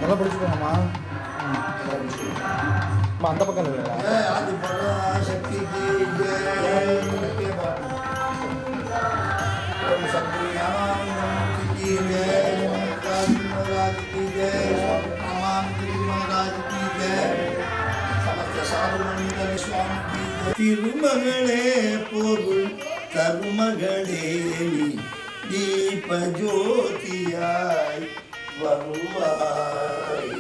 நல்லா பிடிச்சிக்கோங்கம்மா. அந்த பக்கம் இல்லைங்களா? திருமகளே பொருள் தருமகளே தீப ஜோதியாய் வருவாய்.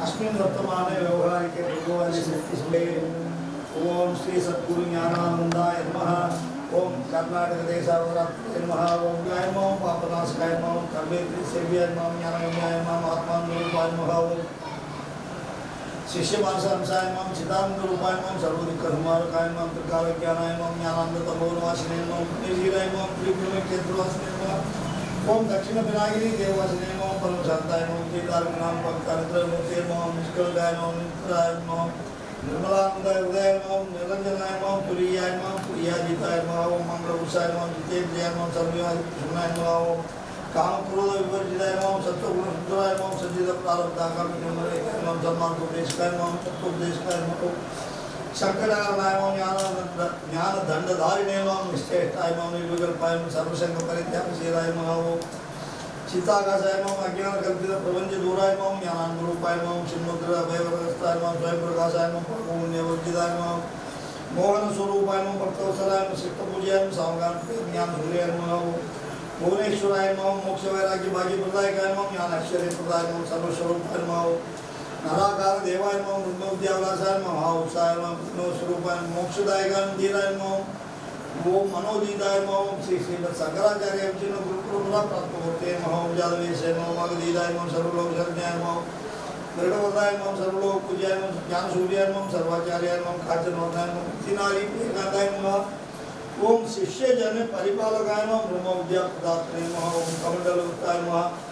अस्मिन् वर्तमाने व्यवहारिके ओम श्री सद्गुरु ज्ञानानंदाय नमः। ओम कर्नाटक देशावरात्रे नमः। ओम गायमो पापनाशकाय नमः। कर्मेन्द्र सेव्याय नमः। ज्ञानगम्याय नमः। आत्मानुरूपाय नमः। शिष्यमानसांसाय नमः। चिदानंदरूपाय नमः। सर्वदुःखसंहारकाय नमः। त्रिकालज्ञानाय नमः। ज्ञानानंदतमोनिवासिने नमः। पुण्यशीलाय नमः। त्रिपुरक्षेत्रवासिने नमः। ओम दक्षिण विनायिनी देववासिने नमः। परमशांताय नमः। केदारनाम पवित्रमूर्ते नमः। निष्कलगाय नमः। नित्राय नमः। निर्मलानंदाय हृदय नमः। निरंजनाय नमः। तुरीयाय नमः। तुरीयाजिताय नमः। ओम मंगलभूषाय नमः। जितेन्द्रियाय नमः। सर्वव्याधिनाय नमः। ओम कामक्रोध विवर्जिताय नमः। सत्वगुण सुंदराय नमः। सज्जित प्रारब्धाकामि नमः। धर्मानुपदेशकाय नमः। तत्वोपदेशकाय नमः। शंकराय नमः। ज्ञान दंडधारिणे नमः। निष्ठेष्टाय नमः। निर्विकल्पाय नमः। सर्वसंग परित्यागशीलाय नमः। चित्ताकाशाय नमः। अज्ञान कल्पित प्रपंच दूराय नमः। ज्ञानानुरूपाय नमः। चिन्मुद्रा अभयवरदस्ताय नमः। स्वयं प्रकाशाय नमः। पुण्यवर्जिताय नमः। मोहन स्वरूपाय नमः। भक्तवत्सलाय नमः। शिष्टपूज्याय नमः। सामगान ज्ञान सूर्याय नमः। भुवनेश्वराय नमः। मोक्ष वैराग्य भाग्य प्रदायकाय नमः। ज्ञान ऐश्वर्य प्रदाय नमः। सर्वस्वरूपाय नमः। नराकार देवाय नमः ब्रह्मविद्यावलासाय नमः महाउत्साय नमः विष्णुस्वरूपाय नमः मोक्षदायकाय नमः धीराय नमः ओम मनोदीताय नमः श्री श्रीमद् शंकराचार्य विष्णु गुरुकुलमुला प्राप्तमूर्ते नमः ओम जातवेशाय नमः मगधीताय नमः सर्वलोक शरण्याय नमः मृगवताय नमः सर्वलोक पूज्याय नमः ज्ञानसूर्याय नमः सर्वाचार्याय नमः काचनवताय नमः मुक्तिनारी एकांताय नमः ओम शिष्य जन परिपालकाय नमः ब्रह्मविद्याप्रदात्रे नमः ओम कमंडलवताय नमः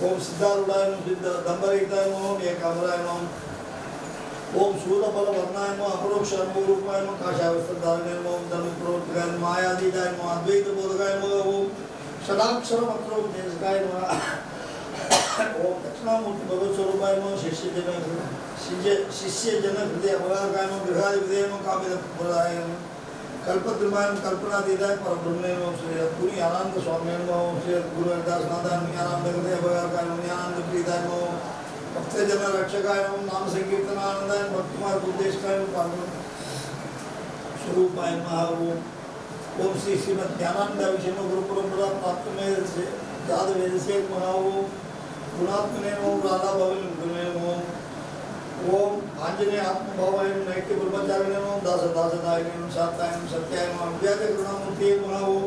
ओम सिद्धारूढ़ाय नमः सिद्ध दंबरहिताय नमः एकामराय नमः ओम शूलबल वर्णाय नमः अपरोक्ष अनुभवरूपाय नमः काशावस्त्रधारणाय नमः ओम धनुप्रवर्तकाय नमः मायातीताय नमः अद्वैत बोधकाय नमः ओम षडाक्षर मंत्रोपदेशकाय नमः ओम दक्षिणामूर्ति भगवत स्वरूपाय नमः शिष्य जन हृदय अवगाहकाय नमः गृहाधिपतये नमः कामितप्रदाय नमः कल्पद्रुमाय कल्पनातीताय परब्रह्मणे नमः श्री पुरी आनंद स्वामी नमः श्री गुरु हरिदास नाथाय नमः ज्ञानानंद हृदय अवगाहकाय नमः ज्ञानानंद प्रीताय नमः भक्तजन रक्षकाय नमः नाम संकीर्तनानंदाय भक्तिमार्ग उपदेशकाय नमः स्वरूपाय नमः ओम श्री श्रीमद् ज्ञानानंद विष्णु गुरु परंपरा प्राप्त में से जात वेद से नमः ओम गुणात्मने नमः राधा भवन गुरुने नमः ओम आंजनेय आत्मभावाय नैत्य ब्रह्मचारिणे नमः दास दासदायिने नमः शाताय नमः सत्याय नमः व्याज करुणामूर्ते नमः ओम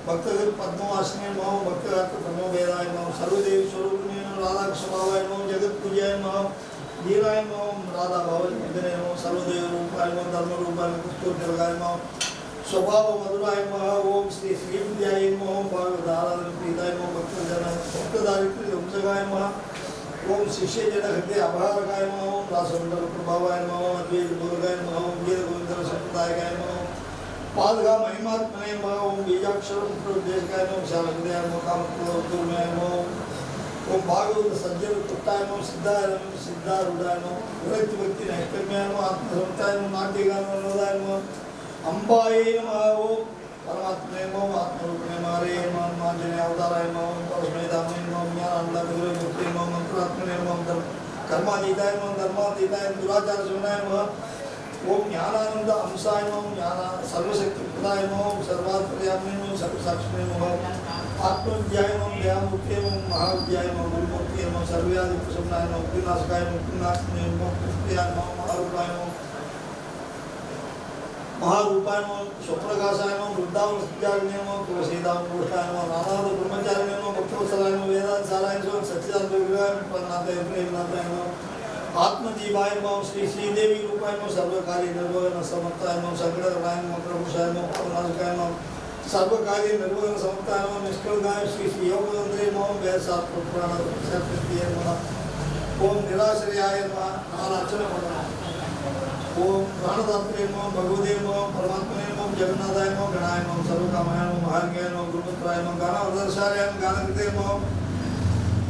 भक्तजन पद्मवासिने नमः भक्तगात्र ब्रह्मवेदाय नमः सर्वदेव स्वरूपिणे नमः राधा स्वभावाय नमः जगत पूज्याय नमः धीराय नमः राधा भवन विदने नमः सर्वदेव रूपाय नमः धर्म रूपाय नमः स्तोत्रगाय नमः स्वभाव मधुराय नमः ओम श्री श्री विद्याय नमः भागवत आराधन प्रीताय नमः भक्तजन भक्तदारिद्र्य ध्वंसकाय नमः ओम शिष्य जन हृदय अभारकाय नमः ओम रासमंडल प्रभावाय नमः अद्वैत बोधकाय नमः ओम वेद गोविंद संप्रदायकाय नमः पादगा महिमात्मने नमः ओम बीजाक्षर उपदेशकाय नमः विशाल हृदयाय नमः कामक्रोधोन्मयाय नमः ओम भागवत सज्जन तुष्टाय नमः सिद्धाय नमः सिद्धारूढ़ाय नमः विरक्ति भक्ति नैष्कर्म्याय नमः आत्मसमताय नमः नाट्यगाय नमः नवदाय नमः अम्बाय नमः ओम परमात्मने नमः आत्मरूपिणे मारे नमः मांजने अवताराय नमः परस्मै धामने नमः ज्ञानानंद गुरुमूर्ते नमः मंत्रात्मने नमः कर्मातीताय नमः धर्मातीताय दुराचार शून्याय नमः ओम ज्ञानानंद अंशाय नमः ज्ञान सर्वशक्तिप्रदाय नमः सर्वात्मयामिने नमः सर्वसाक्षिणे नमः आत्मविद्याय नमः दयामूर्ते नमः महाविद्याय नमः गुरुमूर्ते नमः सर्वव्याधि प्रशमनाय नमः मुक्तिनाशकाय नमः मुक्तिनाशिने नमः मुक्तियाय नमः महारूपाय नमः महारूपाय नमः स्वप्रकाशाय नमः वृद्धावस्थाचारिणे नमः तुलसीदामोष्ठाय नमः नानाद ब्रह्मचारिणे नमः भक्तवत्सलाय नमः वेदांतसाराय नमः सच्चिदानंद विग्रहाय नमः पन्नाथाय प्रेमनाथाय नमः आत्मजीवाय नमः श्री श्रीदेवी रूपाय नमः सर्वकार्य निर्वहन समर्थाय नमः संकटहराय नमः प्रभुषाय नमः पवनाशकाय नमः सर्वकार्य निर्वहन समर्थाय नमः निष्कलगाय श्री श्री योगेंद्रे नमः वैशास्त्र पुराण शक्तिये नमः ओम निराश्रयाय नमः नाराचन नमः ओम प्राणदात्रे नमः भगवते नमः परमात्मने नमः जगन्नाथाय नमः गणाय नमः सर्वकामाय नमः महाज्ञाय नमः गुरुपुत्राय नमः गानावतारसाय नमः गानकृते नमः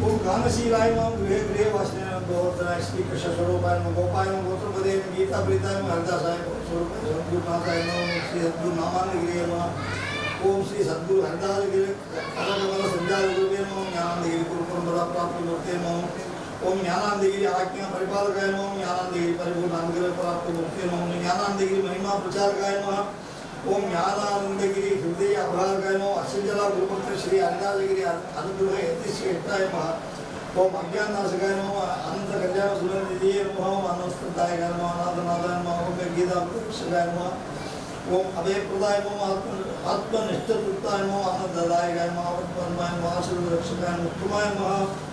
ओम गानशीलाय नमः गृहे गृहे वासिने नमः गोवर्धनाय श्री कृष्ण स्वरूपाय नमः गोपाय नमः गोत्रपदे नमः गीता प्रीताय नमः हरिदासाय स्वरूपाय सद्गुरुनाथाय नमः श्री सद्गुरु नामानगिरे नमः ओम श्री सद्गुरु हरिदासगिरि कमल संध्याय गुरुवे नमः ज्ञानानंदगिरि गुरुपरंपरा प्राप्त मूर्ते नमः ओम ज्ञानानंदगिरि आज्ञा परिपालकाय नमः ज्ञानानंदगिरि परिपूर्ण अनुग्रह प्राप्त मूर्ते नमः ज्ञानानंदगिरि महिमा प्रचारकाय नमः ओम ज्ञानानंदगिरि हृदय अभारकाय नमः अक्षजला गुरुभक्त श्री हरिदासगिरि अनुग्रह यतिश्रेष्ठाय नमः ओम अज्ञाननाशकाय नमः अनंत कल्याण सुरनिधिये नमः ओम अनस्तदायकाय नमः अनाथनाथाय नमः ओम गीता प्रदर्शकाय नमः ओम अभयप्रदाय नमः आत्मनिष्ठतृप्ताय नमः आनंददायकाय नमः आत्मन्माय नमः आशीर्वाद रक्षकाय नमः उत्तमाय नमः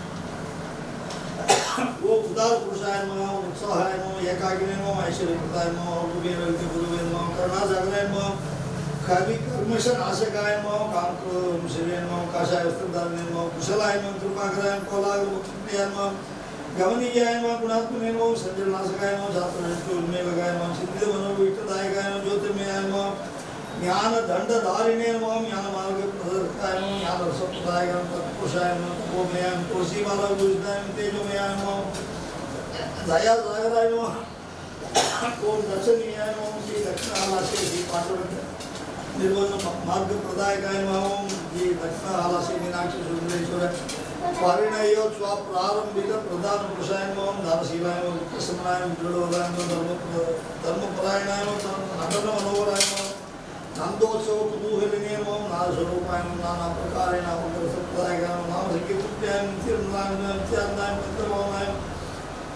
वो उदार पुरुषाय नमः उत्साहाय नमः एकाग्रे नमः ऐश्वर्यप्रदाय नमः गुरुवेरविद्य गुरुवे नमः करुणासागराय नमः कवि कर्मश नाशकाय नमः कामक्रोधविषये नमः काशाय वस्त्रधारणे नमः कुशलाय नमः कृपाकराय नमः कोलाहल मुक्तिप्रियाय नमः गमनीयाय नमः गुणात्मने नमः संजनाशकाय नमः शास्त्रनिष्ठ उन्मेलकाय नमः सिद्ध मनोविष्टदायकाय नमः ज्योतिर्मयाय नमः ज्ञान दंडधारिणे नमः ज्ञान मार्ग प्रदर्शकाय नमः ज्ञान रसप्रदायकाय नमः तत्पुरुषाय नमः तपोमयाय नमः तुलसीमाला विभूषिताय नमः तेजोमयाय नमः दया सागराय नमः ओम दर्शनीयाय नमः श्री दक्षिणालासे श्री पांडुरंग निर्वहन मार्ग प्रदायकाय नमः ओम श्री दक्षिणालासे मीनाक्षी सुंदरेश्वर पारिणयो स्वाप्रारंभिक प्रधान पुरुषाय नमः दानशीलाय नमः वित्तसमनाय नमः दृढोदाय नमः धर्मपरायणाय नमः नटन मनोहराय नमः नंदोत्सव कुतूहलिने नमः नादस्वरूपाय नमः नाना प्रकारे नाम संप्रदायकाय नमः नाम संकीर्तनाय नित्यानंदाय नित्यानंदाय मंत्रभावाय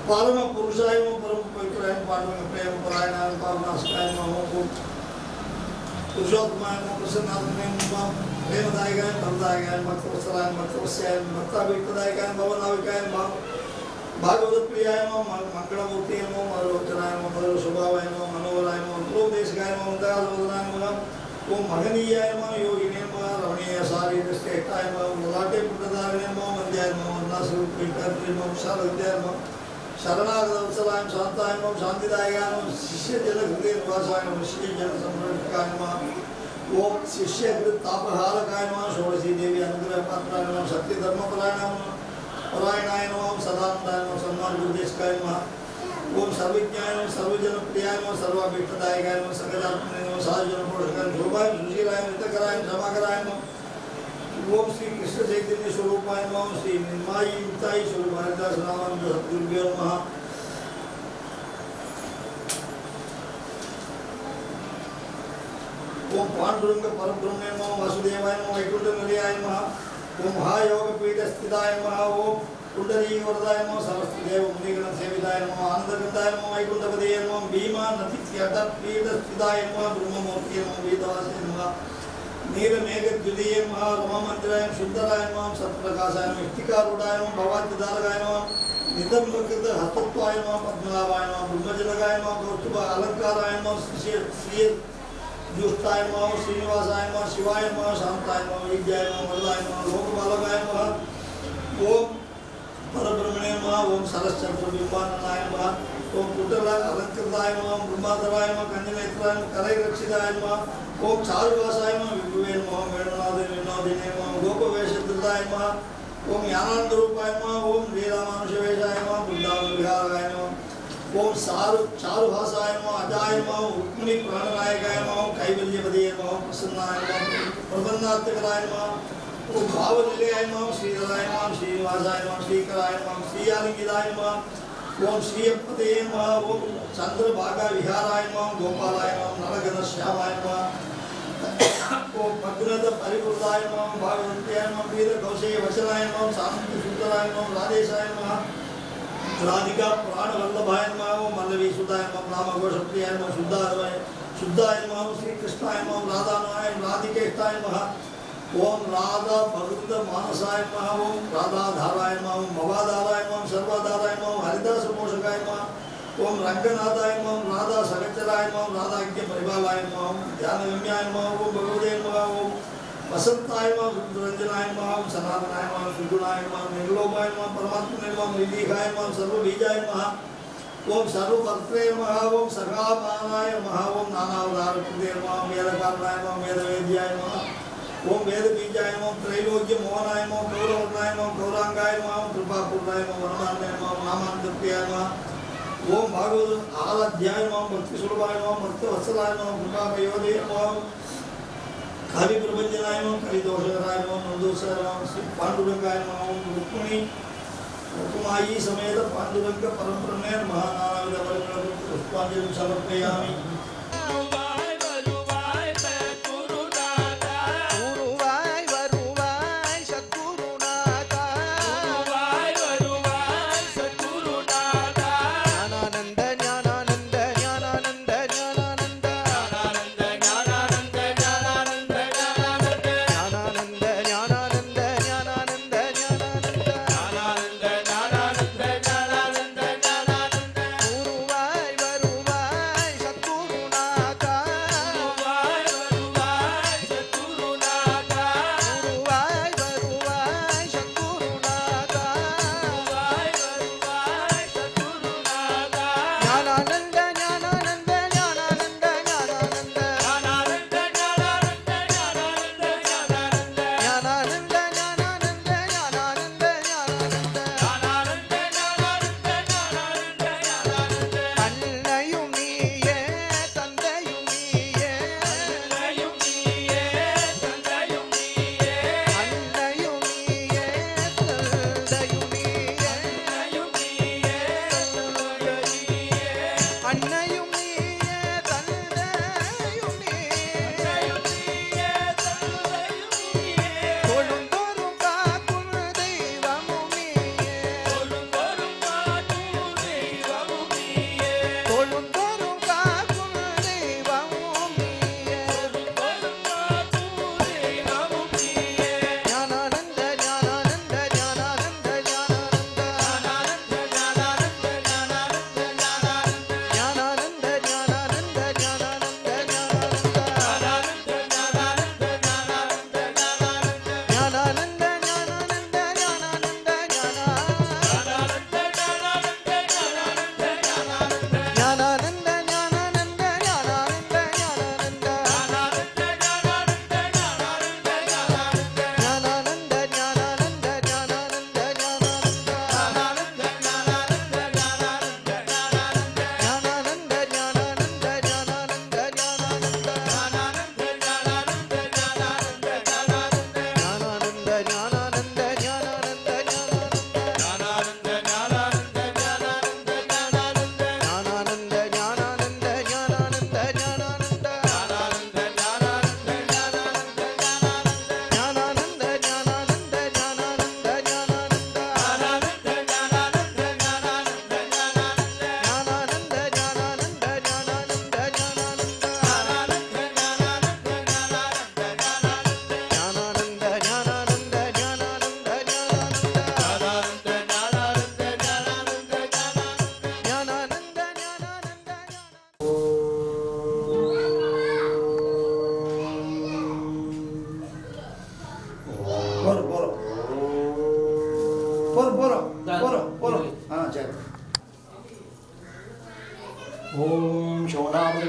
परम पुरुषाय नमः परम पवित्राय पांडव प्रेम परायणाय पावनास्काय नमः पुरुषोत्तमाय नमः प्रसन्नात्मने नमः प्रेमदायकाय भवदायकाय भक्तवत्सलाय भक्तवत्स्याय भक्ताभीष्टदायकाय भवनाविकाय नमः भागवत प्रियाय नमः मंगलमूर्ति नमः मनोरचनाय नमः मनोस्वभावाय नमः मनोहराय नमः मनोदेशकाय नमः मंगलाय नमः ओम महनीयाय नमः योगिने नमः रमणीय शारीरश्रेष्ठाय नमः ललाटे पुत्रधारिणे नमः वन्द्याय नमः वन्नास्वरूपीठाय नमः शारदाय नमः शरणागतवत्सलाय शान्ताय नमः शान्तिदायकाय नमः शिष्यजनहृदय निवासाय नमः शिष्यजनसंरक्षकाय नमः ओम शिष्यकृत तापहारकाय नमः षोडशी देवी अनुग्रहपात्राय नमः सत्यधर्मपरायणाय नमः परायणाय नमः सदानंदाय नमः सन्मार्गोपदेशकाय नमः ओम सर्वज्ञाय नमः सर्वजनप्रियाय नमः सर्वाभीष्टदायकाय नमः सकलात्मने नमः सहजनपोषकाय शोभाय सुशीलाय हितकराय क्षमाकराय नमः ओम श्री कृष्ण चैतन्य स्वरूपाय नमः श्री निर्मायी युक्ताय स्वरूपाय दासनामानंद सद्गुरुभ्यो नमः ओम पांडुरंग परब्रह्मणे नमः वासुदेवाय नमः वैकुंठनिलयाय नमः ओम महायोगपीठ स्थिताय नमः ओम कुंडली वरदाय नमः सरस्वतीदेव मुनिगण सेविताय नमः आनंदगंधाय नमः वैकुंठपदये नमः भीमा नदीत्यटपीठ स्थिताय नमः ब्रह्ममूर्ति नमः वेदवासे नमः नीलमेघद्वितीय नमः रममंदिराय सुंदराय नमः सत्प्रकाशाय नमः इष्टिकारूढाय नमः भवाद्यधारकाय नमः नितंबकृत हस्तत्वाय नमः पद्मनाभाय नमः ब्रह्मजनकाय नमः कौस्तुभ अलंकाराय नमः श्री जुष्टाय नमः श्रीनिवासाय नमः शिवाय नमः शांताय नमः विद्याय नमः वरदाय नमः लोकपालकाय नमः ओम परब्रह्मणे नमः ओम सरश्चंद्रबिंबाननाय नमः ओम कुटल अलंकृताय नमः ब्रह्माधराय नमः कन्यनेत्राय नमः करैरक्षिताय नमः ओम चारुवासाय नमः विभुवे नमः वेणुनादे विनोदिने नमः गोपवेशधृताय नमः ओम ज्ञानानंदरूपाय नमः ओम लीलामानुषवेशाय नमः वृंदावन विहाराय नमः ओम चारुभासाय नमः अजाय नमः रुक्मिणी प्राणनायकाय नमः कैवल्यपदये नमः प्रसन्नाय नमः प्रबन्धात्मकाय नमः ओम भावनिलयाय नमः श्रीधराय नमः श्रीनिवासाय नमः श्रीकराय नमः श्रीयालिंगिताय नमः ओम श्रीयपदये नमः ओम चंद्रभागा विहाराय नमः गोपालाय नमः नरगणश्यामाय नमः ओम भग्नद परिपूर्णाय नमः भागवत्याय नमः वीर कौशेय वचनाय नमः शांति सुंदराय नमः राधेशाय नमः राधिका प्राण वल्लभाय नमः ओम मल्लवी सुधाय नमः नाम घोषप्रियाय नमः शुद्धाय नमः श्री कृष्णाय नमः राधानाय राधिकेष्टाय नमः ओम राधा भगवत मानसाय नमः ओम राधाधाराय नमः ओम भवाधाराय नमः सर्वाधाराय नमः हरिदास पोषकाय नमः ओम रंगनाथाय नमः राधा सगचराय नमः राधाज्ञ परिपालाय नमः ओम ध्यानगम्याय नमः ओम भगवते नमः ओम वसंताय नमः रुद्रंजनाय नमः ओम सनातनाय नमः सुगुणाय नमः निर्लोभाय नमः परमात्मने नमः निर्लीहाय नमः सर्वबीजाय नमः ओम सर्वभर्त्रे नमः ओम सखामानाय नमः ओम नानावतारकृते नमः वेदकारणाय नमः वेदवेद्याय नमः ओम वेदबीजाय नमः त्रैलोक्य मोहनाय नमः गौरवर्णाय नमः गौरांगाय नमः कृपापूर्णाय नमः वरमान्याय नमः नामान्तप्रियाय नमः ओम भागवत आराध्याय नमः भक्तिस्वरूपाय नमः भक्तवत्सलाय नमः कृपामयोधे नमः काली प्रबंधनाय नमः कलिदोषकराय नमः नंदोसाय नमः श्री पांडुरंगाय नमः ओम रुक्मिणी रुक्मायी समेत पांडुरंग परब्रह्मणे नमः नानाविध परिमल पुष्पांजलि समर्पयामि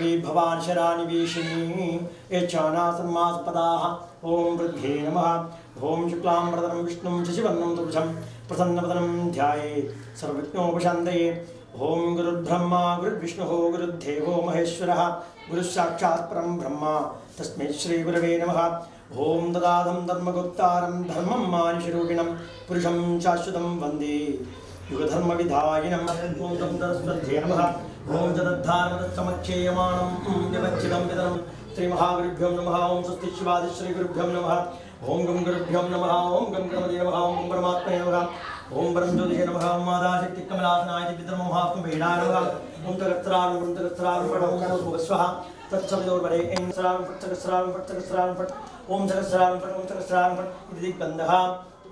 पृथिवी भवान् शरानिवेशिनी यच्छानासन्मासपदाः ॐ वृद्धे नमः ॐ शुक्लाम्बरधरं विष्णुं शशिवर्णं तुभुजं प्रसन्नवदनं ध्यायेत् सर्वविघ्नोपशान्तये ॐ गुरुर्ब्रह्मा गुरुर्विष्णुः गुरुर्देवो महेश्वरः गुरुस्साक्षात् परं ब्रह्म तस्मै श्रीगुरवे नमः ॐ ददाधं धर्मगुप्तारं धर्मं मानुषरूपिणं पुरुषं शाश्वतं वन्दे युगधर्मविधायिनं ॐ तं सरस्वत्यै नमः ॐ जगद्धारमतत्समक्षेयमाणं व्यवच्छिदं विदनं श्रीमहागुरुभ्यो नमः ॐ स्वस्ति शिवादिश्रीगुरुभ्यो नमः ॐ गं गुरुभ्यो नमः ॐ गं गणपतये नमः ॐ परमात्मने नमः ॐ परं ज्योतिषे नमः ॐ मादाशक्तिकमलासनाय दिव्यधर्ममहात्मभेदाय नमः ॐ तगस्त्रां तत्सविदोर्वरे ॐ सहस्रां फट् ॐ सहस्रां फट् इति दिग्बन्धः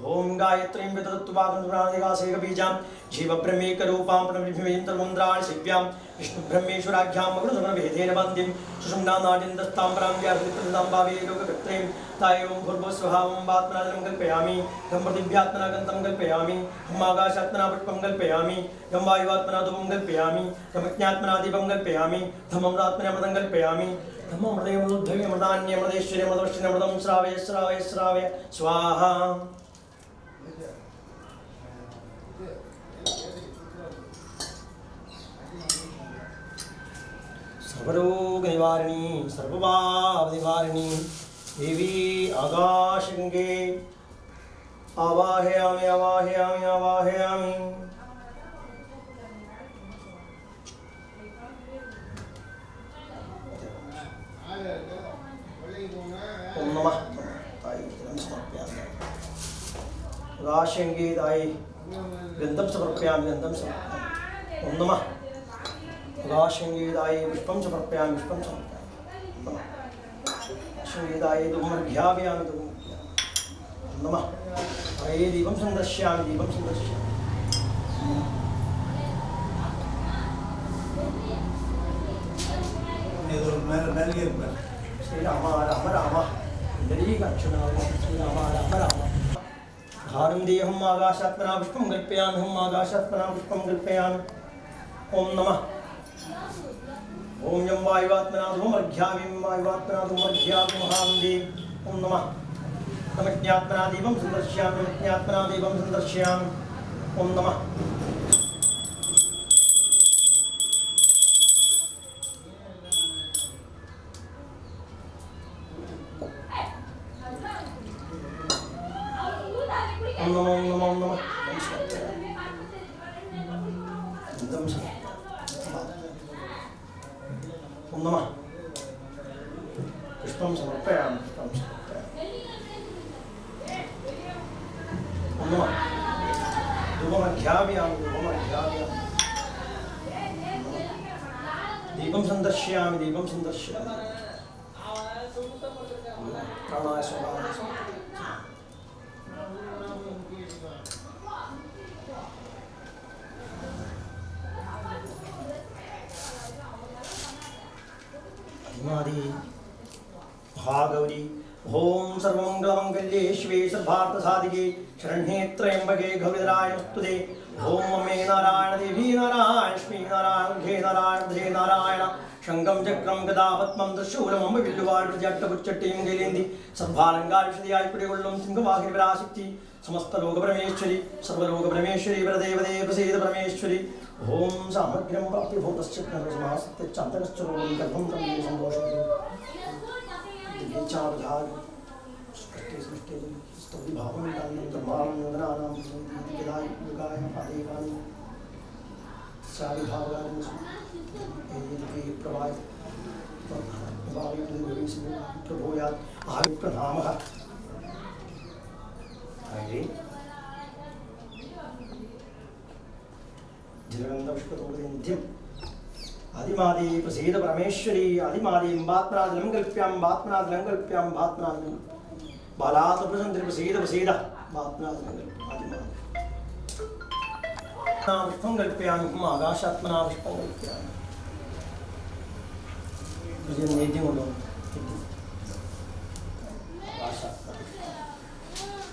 ॐ गायत्रीं विदधत्वागन्धुरादिगासेकबीजां जीवब्रह्मेकरूपां प्रणविभिमेन्तर्मन्द्राणि शिव्यां विष्णुब्रह्मेश्वराख्यां मगुणधर्मभेदेन वन्द्यं सुषुम्नानादिन्दस्तां परां व्याहृतिप्रदां भावे लोककर्त्रीं तायों भूर्भुवस्वभावं वात्मनादनं कल्पयामि गं पृथिव्यात्मना गन्तं कल्पयामि गम् आकाशात्मना पुष्पं कल्पयामि गं वायुवात्मना धूपं कल्पयामि गमज्ञात्मना दीपं कल्पयामि धममृतात्मनामृतं कल्पयामि धममृतमृद्धव्यमृतान्यमृतेश्वर्यमृतवश्चिनमृतं श्रावय श्रावय श्रावय स्वाहा सर्वरोगनिवारिणी सर्वपापनिवारिणी देवी आकाशगंगे आवाहयामि आवाहयामि आवाहयामि ओम नमः ताई समर्पयामि आकाशगंगे ताई गंधं समर्पयामि गंधं समर्पयामि ओम नमः आकाशगंगे पुष्पं समर्पयामि पुष्पं समर्पयामि आकाशगंगे धूमर्घ्यापयामि धूमर्घ्यामि नमः ताये दीपं संदर्शयामि दीपं संदर्शयामि श्री राम राम राम श्री राम राम राम धारं देहम् आकाशात्मना पुष्पं कल्पयामि हम आकाशात्मना पुष्पं कल्पयामि ओम नमः ओम यं वायुवात्मना धूमर्घ्यामि वायुवात्मना धूमर्घ्यामि महान्दी ओम नमः तमज्ञात्मना दीपं संदर्शयामि तमज्ञात्मना दीपं संदर्शयामि ओम नमः ओम नमो ओम नमो ओम नमः पुष्पं समर्पयामि पुष्पं समर्पयामि ओम नमः धूमर्घ्यापयामि धूमर्घ्यापयामि दीपं संदर्शयामि दीपं संदर्शयामि प्राणाय स्वाहा आदि महागौरी ओम सर्वमंगलमंगल्ये शिवे सर्वार्थसाधिके शरण्ये त्र्यंबके गौरीधराय नमोस्तुते ओम अम्बे नारायण देवी नारायण लक्ष्मी नारायण घे नारायण धे नारायण शंखं चक्रं गदा पद्मं त्रिशूलम् अम्ब विल्लुवाळि प्रजट्टपुच्चट्टियं गेलेन्दी सर्वालंकारविशदियाय कुडिगुळ्ळुं सिंहवाहिनी पराशक्ति समस्त लोकपरमेश्वरी सर्वलोकपरमेश्वरी वरदेवदेव प्रसीद परमेश्वरी ओम सामग्र्यं प्राप्य भूतस्य नरसमासत्यचान्तकश्चरों गर्भं कमले संतोषं दिव्यचारुधार सृष्टि सृष्टि स्तुति भावं दानं धर्मानं नन्दनानां विदाय युगाय पादेवानि सारि भावगानं ये प्रवाय भावे प्रभोयात् आयु प्रणामः हरे जलगन्धपुष्पतोषनिध्यम् आदिमादि प्रसीद परमेश्वरी आदिमादीं बात्मनादिलं कल्प्यां बात्मनादिलं कल्प्यां बात्मनादिलं बालात् प्रसन्ति प्रसीद प्रसीद बात्मनादिलं आदिमादि पुष्पं कल्पयामि हम आकाशात्मना पुष्पं कल्पयामि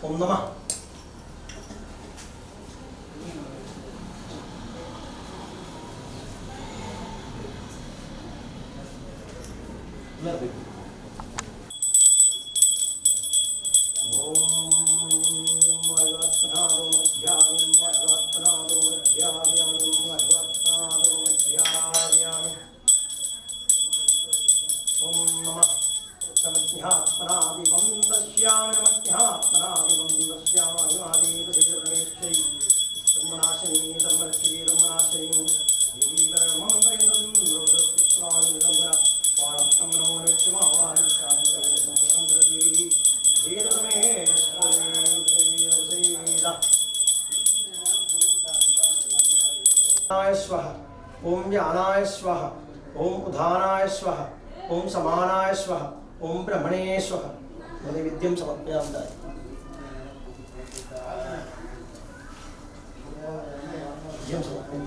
ओम नमः नमज्ञात्मनादिवं दश्यामि नमज्ञात्मनादिवं दश्यामि आदिपतिर्मेश्वरी धर्मनाशिनी धर्मलक्ष्मी धर्मनाशिनी देवी परममन्त्रेन्द्रं वाणं नमो नमः स्वाहा ओम ज्ञानाय स्वाहा ओम उदानाय स्वाहा ओम समानाय स्वाहा ओम ब्रह्मणे स्वाहा विद्यं समर्पयामि विद्यं समर्पयामि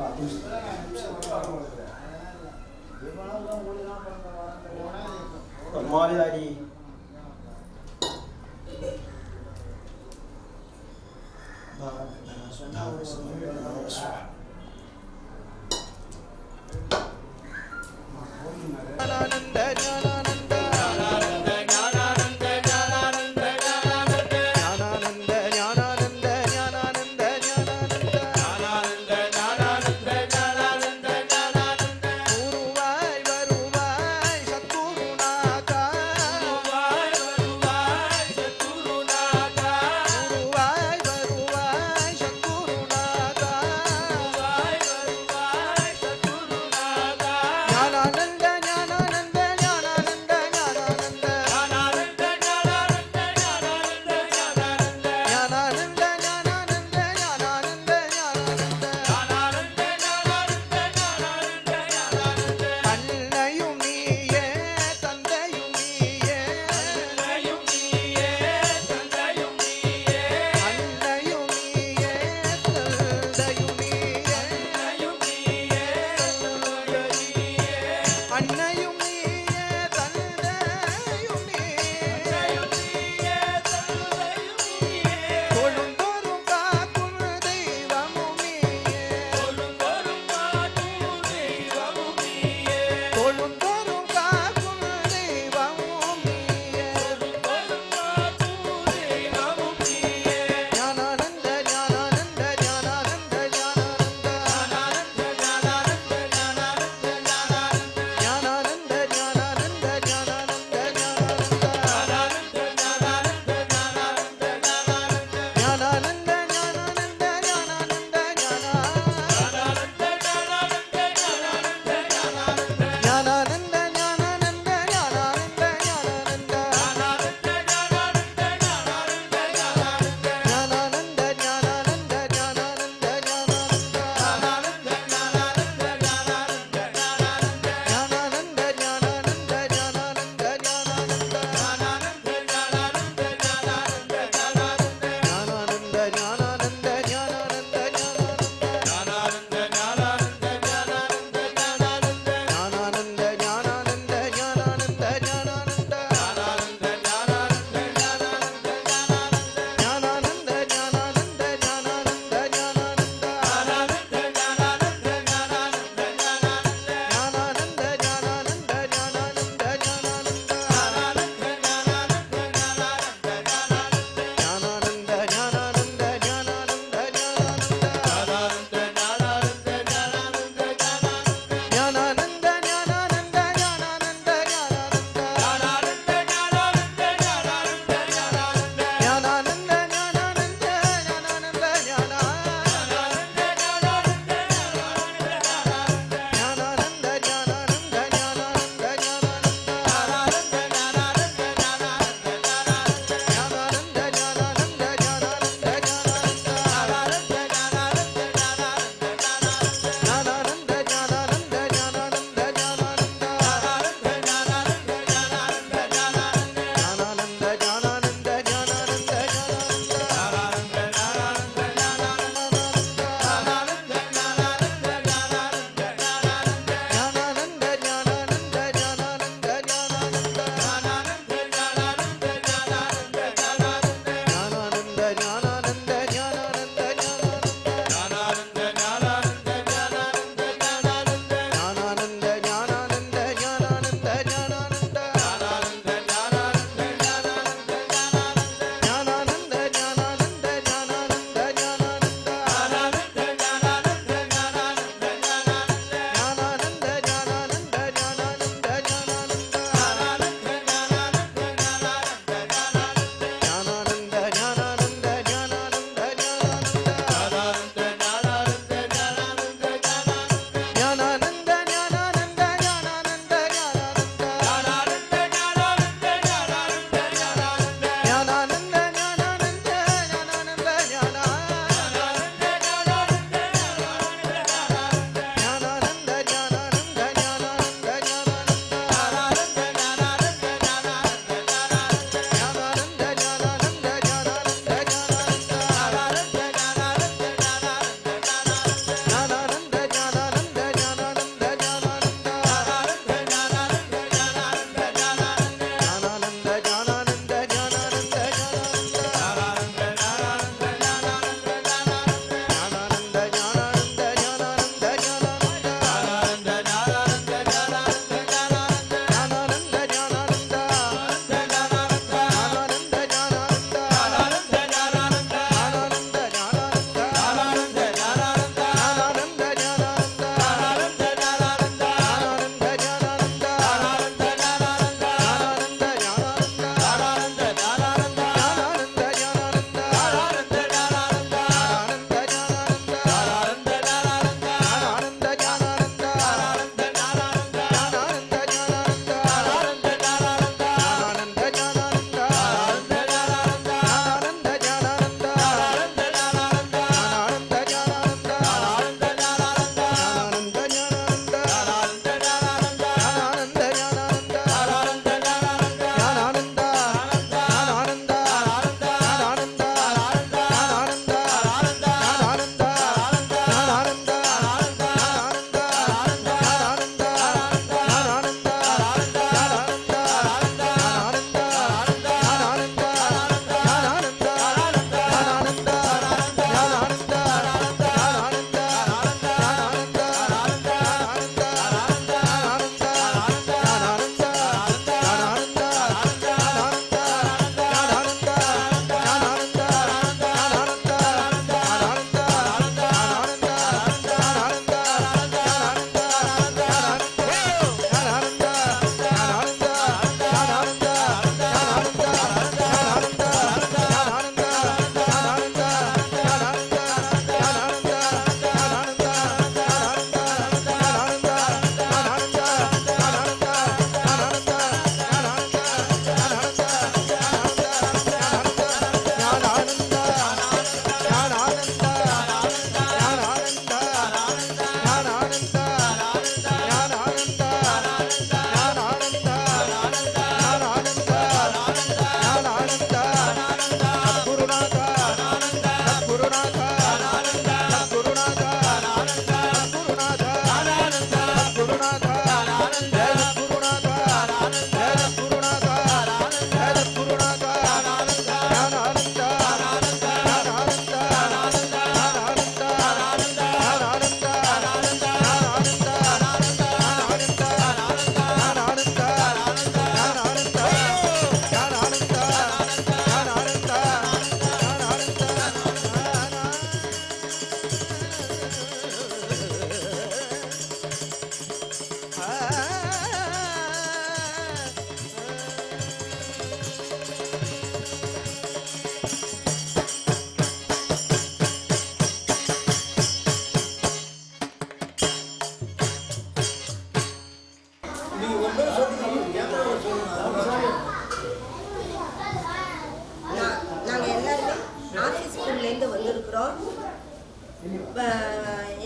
ஊர்லேருந்து வந்திருக்கிறோம்.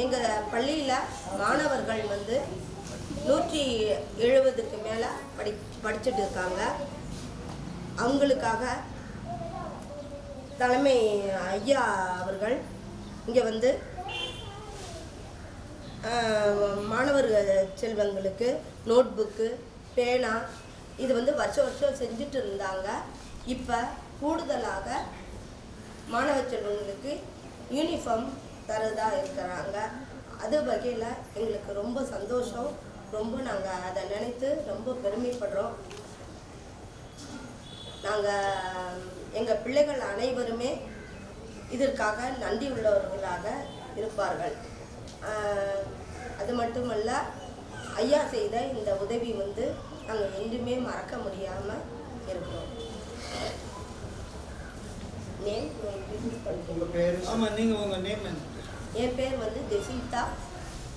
எங்கள் பள்ளியில் மாணவர்கள் வந்து 170க்கு மேலே படிச்சுட்டு இருக்காங்க. அவங்களுக்காக தலைமை ஐயா அவர்கள் இங்கே வந்து மாணவர்கள் செல்வங்களுக்கு நோட் புக்கு, பேனா இது வந்து வருஷம் செஞ்சுட்டு இருந்தாங்க. இப்போ கூடுதலாக மாணவ செல்வங்களுக்கு யூனிஃபார்ம் தரதா இருக்கிறாங்க. அது வகையில் எங்களுக்கு ரொம்ப சந்தோஷம். ரொம்ப நாங்கள் அதை நினைத்து ரொம்ப பெருமைப்படுறோம். நாங்கள் எங்கள் பிள்ளைகள் அனைவருமே இதற்காக நன்றி உள்ளவர்களாக இருப்பார்கள். அது மட்டுமல்ல, ஐயா செய்த இந்த உதவி வந்து நாங்கள் என்றுமே மறக்க முடியாமல் இருக்கிறோம். நேம் உங்கள் பேர்? ஆமாம், நீங்கள் உங்கள் நேம் என்ன? என் பேர் வந்து ஜெசிதா.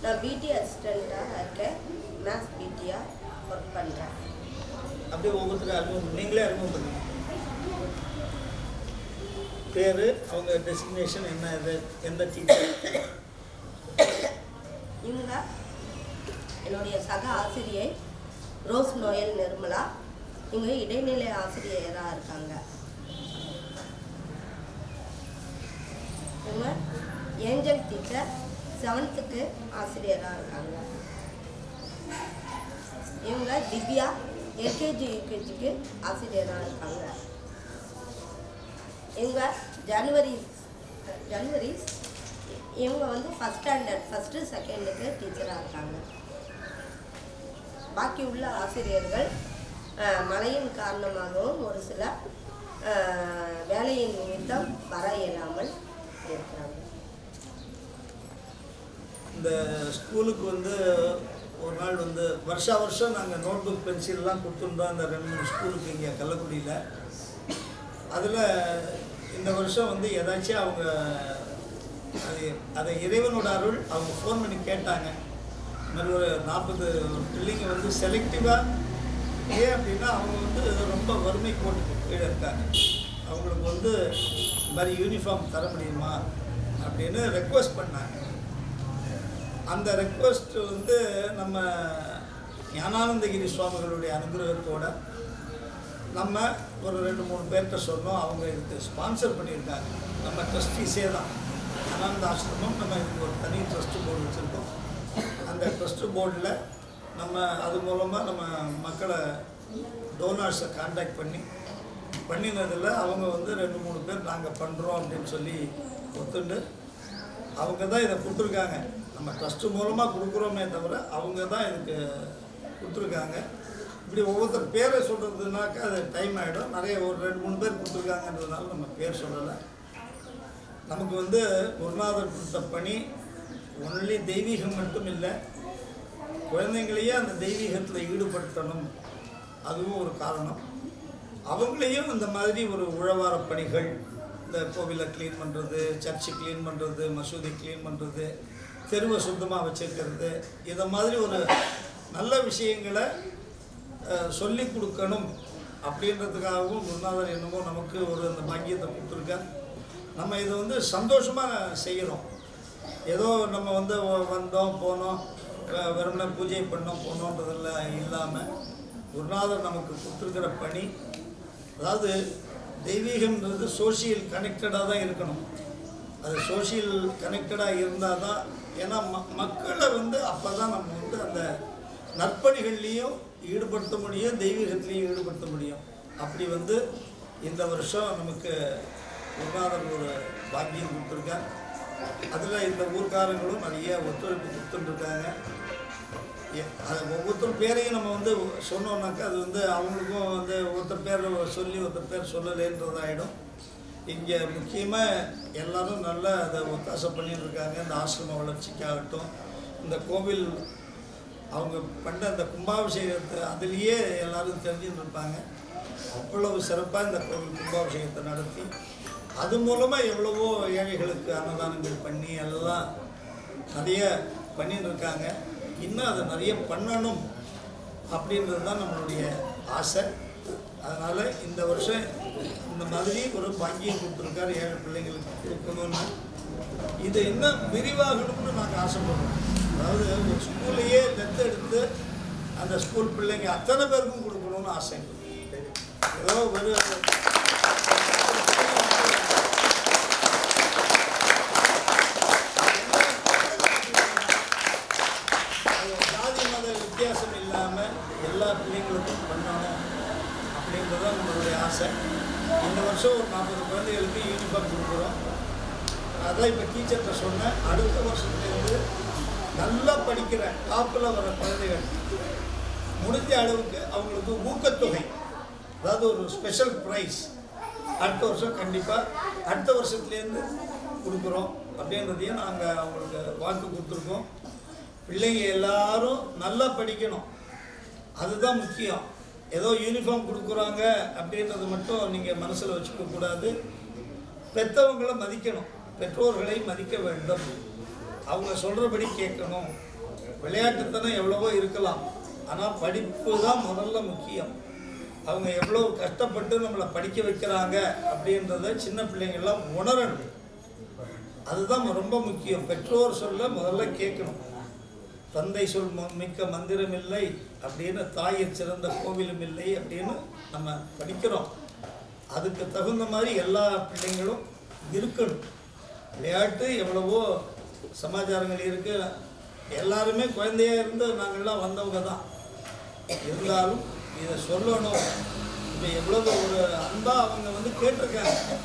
நான் பிடி அசிஸ்டண்ட்டாக இருக்கேன். மேத்ஸ் பிடியாக ஒர்க் பண்ணுறேன். அப்படியே ஒவ்வொருத்தரும் அறிமுகம் நீங்களே அறிமுகம் பண்ணுங்க. பேர், அவங்க டெசிக்னேஷன் என்ன, இது எந்த டீச்சர்? இவங்க என்னுடைய சக ஆசிரியை ரோஸ் நோயல் நிர்மலா. இவங்க இடைநிலை ஆசிரியராக இருக்காங்க. இவங்க ஏஞ்சல் டீச்சர் 7th ஆசிரியராக இருக்காங்க. இவங்க திவ்யா எல்கேஜி யூகேஜிக்கு ஆசிரியராக இருக்காங்க. இவங்க ஜனவரி இவங்க வந்து 1st ஸ்டாண்டர்ட் 1st 2nd டீச்சராக இருக்காங்க. பாக்கி உள்ள ஆசிரியர்கள் மழையின் காரணமாகவும் ஒரு சில வேலையின் நிமித்தம் வர இயலாமல் இருக்கிறாங்க. இந்த ஸ்கூலுக்கு வந்து ஒரு நாள் வந்து வருஷம் நாங்கள் நோட்புக் பென்சில்லாம் கொடுத்துருந்தோம் அந்த 2-3 ஸ்கூலுக்கு இங்கே கள்ளக்குடியில். அதில் இந்த வருஷம் வந்து ஏதாச்சும் அவங்க அதை இறைவனோட அருள் அவங்க ஃபோன் பண்ணி கேட்டாங்க. இந்த மாதிரி ஒரு 40 பிள்ளைங்க வந்து செலக்டிவாக, ஏன் அப்படின்னா அவங்க வந்து ரொம்ப வறுமை கோட்டுக்கு கீழே இருக்காங்க. அவங்களுக்கு வந்து இந்த மாதிரி யூனிஃபார்ம் தர முடியுமா அப்படின்னு ரெக்வஸ்ட் பண்ணாங்க. அந்த ரெக்வஸ்ட் வந்து நம்ம ஞானானந்தகிரி சுவாமிகளுடைய அனுகிரகத்தோடு நம்ம ஒரு 2-3 பேர்கிட்ட சொன்னோம். அவங்க இதுக்கு ஸ்பான்சர் பண்ணியிருக்காங்க. நம்ம ட்ரஸ்டீஸே தான். ஞானானந்த ஆசிரமம் நம்ம இதுக்கு ஒரு தனி ட்ரஸ்ட்டு போர்டு வச்சுருக்கோம். அந்த ட்ரஸ்ட்டு போர்டில் நம்ம அது மூலமாக நம்ம மக்களை டோனர்ஸை கான்டாக்ட் பண்ணினதில் அவங்க வந்து 2-3 பேர் நாங்கள் பண்ணுறோம் அப்படின்னு சொல்லி ஒத்துண்டு அவங்க தான் இதை கொடுத்துருக்காங்க. நம்ம ட்ரஸ்ட்டு மூலமாக கொடுக்குறோமே தவிர அவங்க தான் இதுக்கு கொடுத்துருக்காங்க. இப்படி ஒவ்வொருத்தர் பேரை சொல்கிறதுனாக்கா அது டைம் ஆகிடும். நிறைய ஒரு 2-3 பேர் கொடுத்துருக்காங்கன்றதுனால நம்ம பேர் சொல்லலை. நமக்கு வந்து குருநாதர் கொடுத்த பணி ஒன்லி தெய்வீகம் மட்டும் இல்லை, குழந்தைங்களையே அந்த தெய்வீகத்தில் ஈடுபடுத்தணும். அதுவும் ஒரு காரணம். அவங்களையும் இந்த மாதிரி ஒரு உழவார பணிகள், இந்த கோவிலை க்ளீன் பண்ணுறது, சர்ச்சு க்ளீன் பண்ணுறது, மசூதி க்ளீன் பண்ணுறது, தெருவை சுத்தமாக வச்சுருக்கிறது, இதை மாதிரி ஒரு நல்ல விஷயங்களை சொல்லி கொடுக்கணும் அப்படின்றதுக்காகவும் குருநாதர் என்னமோ நமக்கு ஒரு அந்த பாக்கியத்தை கொடுத்துருக்கார். நம்ம இதை வந்து சந்தோஷமாக செய்கிறோம். ஏதோ நம்ம வந்து வந்தோம் போனோம் வெறுமனே பூஜை பண்ணோம் போனோன்றதெல்லாம் இல்லாமல் குருநாதர் நமக்கு கொடுத்துருக்கிற பணி, அதாவது தெய்வீகம்ன்றது சோஷியல் கனெக்டடாக தான் இருக்கணும். அது சோஷியல் கனெக்டடாக இருந்தால் தான், ஏன்னா மக்களை வந்து அப்போ தான் நம்ம வந்து அந்த நற்பணிகள்லேயும் ஈடுபடுத்த முடியும், தெய்வீகத்திலையும் ஈடுபடுத்த முடியும். அப்படி வந்து இந்த வருஷம் நமக்கு குருநாதர் ஒரு பாக்கியம் கொடுத்துருக்கார். அதில் இந்த ஊர்க்காரங்களும் நிறைய ஒத்துழைப்பு கொடுத்துட்டுருக்காங்க. அது ஒவ்வொருத்தர் பேரையும் நம்ம வந்து சொன்னோம்னாக்கா அது வந்து அவங்களுக்கும் வந்து ஒருத்தர் பேர் சொல்லி ஒருத்தர் பேர் சொல்லலைன்றதாயிடும். இங்கே முக்கியமாக எல்லோரும் நல்லா அதை ஒத்தாசை பண்ணிட்டுருக்காங்க. இந்த ஆசிரம வளர்ச்சிக்காகட்டும், இந்த கோவில் அவங்க பண்ண அந்த கும்பாபிஷேகத்தை அதுலேயே எல்லோரும் தெரிஞ்சுன்னு இருப்பாங்க. அவ்வளவு சிறப்பாக இந்த கோவில் கும்பாபிஷேகத்தை நடத்தி அது மூலமாக எவ்வளவோ ஏழைகளுக்கு அன்னதானங்கள் பண்ணி எல்லாம் நிறைய பண்ணின்னு இருக்காங்க. இன்னும் அதை நிறைய பண்ணணும் அப்படின்றது தான் நம்மளுடைய ஆசை. அதனால் இந்த வருஷம் இந்த மாதிரி ஒரு பாக்கியம் கொடுத்துருக்காரு 7 பிள்ளைங்களுக்கு கொடுக்கணும்னு. இது இன்னும் விரிவாகணும்னு நாங்கள் ஆசைப்படுறோம். அதாவது ஒரு ஸ்கூல்லையே தத்தெடுத்து அந்த ஸ்கூல் பிள்ளைங்க அத்தனை பேருக்கும் கொடுக்கணும்னு ஆசை. ஏதோ ஒரு ஜாதி மத வித்தியாசம் இல்லாமல் எல்லா பிள்ளைங்களுக்கும் பண்ணணும் அப்படின்றதான் நம்மளுடைய ஆசை. இந்த வருஷம் ஒரு 40 குழந்தைகளுக்கு யூனிஃபார்ம் கொடுக்குறோம். அதான் இப்போ டீச்சர்கிட்ட சொன்னேன், அடுத்த வருஷத்துலேருந்து நல்லா படிக்கிற டாப்பில் வர குழந்தைகள் முடிஞ்ச அளவுக்கு அவங்களுக்கு ஊக்கத்தொகை, அதாவது ஒரு ஸ்பெஷல் ப்ரைஸ் அடுத்த வருஷம் கண்டிப்பாக அடுத்த வருஷத்துலேருந்து கொடுக்குறோம் அப்படின்றதையும் நாங்கள் அவங்களுக்கு வாக்கு கொடுத்துருக்கோம். பிள்ளைங்க எல்லாரும் நல்லா படிக்கணும், அதுதான் முக்கியம். ஏதோ யூனிஃபார்ம் கொடுக்குறாங்க அப்படின்றது மட்டும் நீங்கள் மனசில் வச்சுக்கக்கூடாது. பெற்றவங்களை மதிக்கணும், பெற்றோர்களை மதிக்க வேண்டும், அவங்க சொல்கிறபடி கேட்கணும். விளையாட்டுத்தனம் எவ்வளவோ இருக்கலாம், ஆனால் படிப்பு தான் முதல்ல முக்கியம். அவங்க எவ்வளோ கஷ்டப்பட்டு நம்மளை படிக்க வைக்கிறாங்க அப்படின்றத சின்ன பிள்ளைங்கள்லாம் உணரணும். அதுதான் ரொம்ப முக்கியம். பெற்றோர் சொல்ல முதல்ல கேட்கணும். தந்தை சொல் மிக்க மந்திரம் இல்லை அப்படின்னு, தாயிற் சிறந்த கோவிலும் இல்லை அப்படின்னு நம்ம படிக்கிறோம். அதுக்கு தகுந்த மாதிரி எல்லா பிள்ளைங்களும் இருக்கணும். விளையாட்டு எவ்வளவோ சமாச்சாரங்கள் இருக்குது. எல்லாருமே குழந்தையாக இருந்து நாங்கள்லாம் வந்தவங்க தான். இருந்தாலும் இதை சொல்லணும். இப்போ எவ்வளவு ஒரு அன்பாக அவங்க கேட்டிருக்காங்க.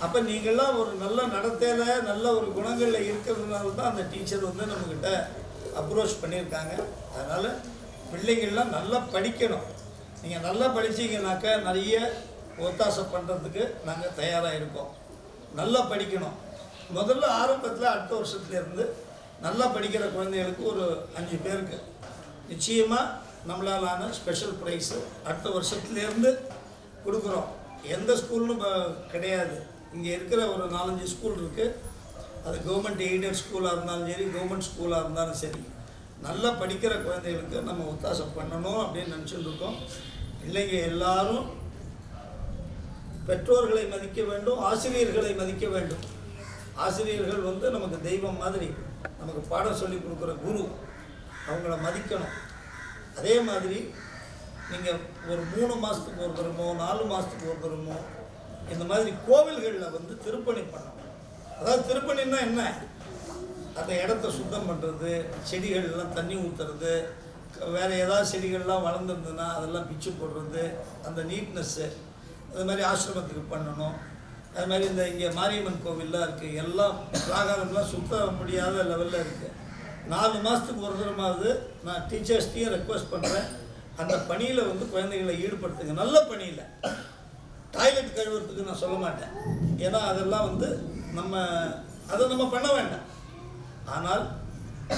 அப்போ நீங்கள்லாம் ஒரு நல்ல நடத்தையில் நல்ல ஒரு குணங்களில் இருக்கிறதுனால தான் அந்த டீச்சர் நம்மக்கிட்ட அப்ரோச் பண்ணியிருக்காங்க. அதனால் பிள்ளைங்கள்லாம் நல்லா படிக்கணும். நீங்கள் நல்லா படித்தீங்கன்னாக்கா நிறைய ஒத்தாசை பண்ணுறதுக்கு நாங்கள் தயாராக இருக்கோம். நல்லா படிக்கணும். முதல்ல ஆரம்பத்தில் அடுத்த வருஷத்துலேருந்து நல்லா படிக்கிற குழந்தைகளுக்கு ஒரு 5 பேருக்கு நிச்சயமாக நம்மளாலான ஸ்பெஷல் ப்ரைஸு அடுத்த வருஷத்துலேருந்து கொடுக்குறோம். எந்த ஸ்கூல்னு கிடையாது. இங்கே இருக்கிற ஒரு 4-5 ஸ்கூல் இருக்குது. அது கவர்மெண்ட் எய்டட் ஸ்கூலாக இருந்தாலும் சரி, கவர்மெண்ட் ஸ்கூலாக இருந்தாலும் சரி, நல்லா படிக்கிற குழந்தைகளுக்கு நம்ம ஒத்தாசை பண்ணணும் அப்படின்னு நினச்சிட்டு இருக்கோம். பிள்ளைங்க எல்லாரும் பெற்றோர்களை மதிக்க வேண்டும், ஆசிரியர்களை மதிக்க வேண்டும். ஆசிரியர்கள் நமக்கு தெய்வம் மாதிரி, நமக்கு பாடம் சொல்லி கொடுக்குற குரு, அவங்கள மதிக்கணும். அதே மாதிரி நீங்கள் ஒரு 3 மாதத்துக்கு ஒரு தரமோ 4 மாதத்துக்கு ஒரு தரமோ இந்த மாதிரி கோவில்களில் திருப்பணி பண்ணணும். அதாவது திருப்பணின்னா என்ன? அந்த இடத்த சுத்தம் பண்ணுறது, செடிகள்லாம் தண்ணி ஊற்றுறது, வேறு ஏதாவது செடிகள்லாம் வளர்ந்துருந்ததுன்னா அதெல்லாம் பிச்சு போடுறது, அந்த நீட்னஸ்ஸு அது மாதிரி ஆசிரமத்துக்கு பண்ணணும். அது மாதிரி இங்கே மாரியம்மன் கோவில்லாம் இருக்குது. எல்லாம் பிராகாரம்லாம் சுத்த முடியாத லெவலில் இருக்குது. 4 மாதத்துக்கு ஒரு தரமாவது நான் டீச்சர்ஸ்டையும் ரெக்வஸ்ட் பண்ணுறேன், அந்த பணியில் குழந்தைகளை ஈடுபடுத்துங்க. நல்ல பணியில் டாய்லெட் கழுவுறதுக்கு நான் சொல்ல மாட்டேன், ஏன்னா அதெல்லாம் அதை நம்ம பண்ண வேண்டாம். ஆனால்